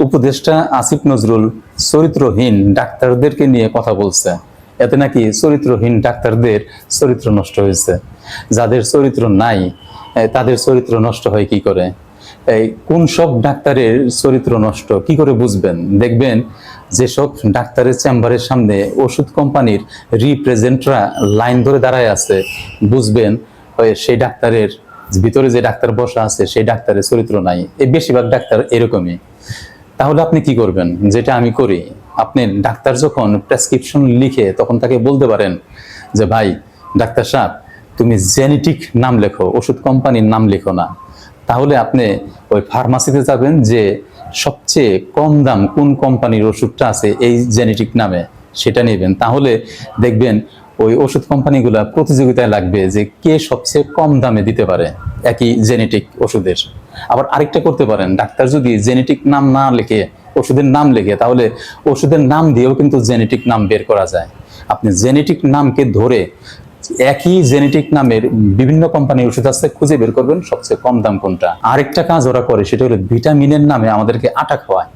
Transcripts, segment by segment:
উপদেষ্টা আসিফ নজরুল চরিত্রহীন ডাক্তারদেরকে নিয়ে কথা বলছে। এতে নাকি চরিত্রহীন ডাক্তারদের চরিত্র নষ্ট হয়েছে। যাদের চরিত্র নাই তাদের চরিত্র নষ্ট হয় কি করে? কোন সব ডাক্তারের চরিত্র নষ্ট কি করে বুঝবেন? দেখবেন যেসব ডাক্তারের চেম্বারের সামনে ওষুধ কোম্পানির রিপ্রেজেন্টরা লাইন ধরে দাঁড়ায় আছে, বুঝবেন সেই ডাক্তারের ভিতরে যে ডাক্তার বসা আছে সেই ডাক্তারের চরিত্র নাই। এই বেশিরভাগ ডাক্তার এরকমই। তাহলে আপনি কি করবেন? যেটা আমি করি, আপনি ডাক্তার যখন প্রেসক্রিপশন লিখে তখন তাকে বলতে পারেন যে ভাই ডাক্তার সাহেব, তুমি জেনেটিক নাম লেখো, ওষুধ কোম্পানির নাম লেখো না। তাহলে আপনি ওই ফার্মাসিতে যাবেন যে সবচেয়ে কম দাম কোন কোম্পানির ওষুধটা আছে এই জেনেটিক নামে, সেটা নেবেন। তাহলে দেখবেন ওই ওষুধ কোম্পানিগুলা প্রতিযোগিতায় লাগবে যে কে সবচেয়ে কম দামে দিতে পারে একই জেনেটিক ওষুধের। আবার আরেকটা করতে পারেন, ডাক্তার যদি জেনেটিক নাম না লিখে ওষুধের নাম লিখে, তাহলে ওষুধের নাম দিয়েও কিন্তু জেনেটিক নাম বের করা যায়। আপনি জেনেটিক নামকে ধরে একই জেনেটিক নামের বিভিন্ন কোম্পানির ওষুধ আছে, খুঁজে বের করবেন সবচেয়ে কম দাম কোনটা। আরেকটা কাজ ওরা করে, সেটা হলো ভিটামিনের নামে আমাদেরকে আটা খাওয়ায়।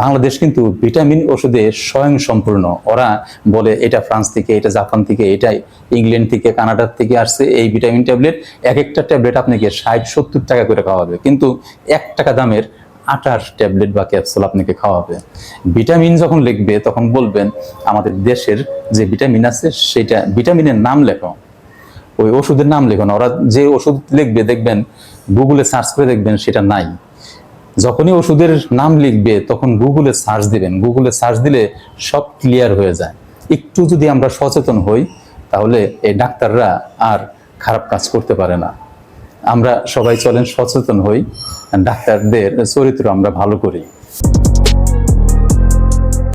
বাংলাদেশ কিন্তু ভিটামিন ওষুধে স্বয়ং সম্পূর্ণ। ওরা বলে এটা ফ্রান্স থেকে, এটা জাপান থেকে, এটা ইংল্যান্ড থেকে, কানাডার থেকে আসছে এই ভিটামিন ট্যাবলেট। এক একটা ট্যাবলেট আপনাকে 60-70 টাকা করে খাওয়াবে, কিন্তু 1 টাকা দামের আটার ট্যাবলেট বা ক্যাপসুল আপনাকে খাওয়াবে। ভিটামিন যখন লিখবে তখন বলবেন আমাদের দেশের যে ভিটামিন আছে সেটা ভিটামিনের নাম লেখো, ওই ওষুধের নাম লেখো না। ওরা যে ওষুধ লিখবে দেখবেন গুগলে সার্চ করে দেখবেন সেটা নাই। যখনই ওষুধের নাম লিখবে তখন গুগলে সার্চ দিবেন, গুগলে সার্চ দিলে সব ক্লিয়ার হয়ে যায়। একটু যদি আমরা সচেতন হই তাহলে এই ডাক্তাররা আর খারাপ কাজ করতে পারে না। আমরা সবাই চলেন সচেতন হই, ডাক্তারদের চরিত্র আমরা ভালো করি।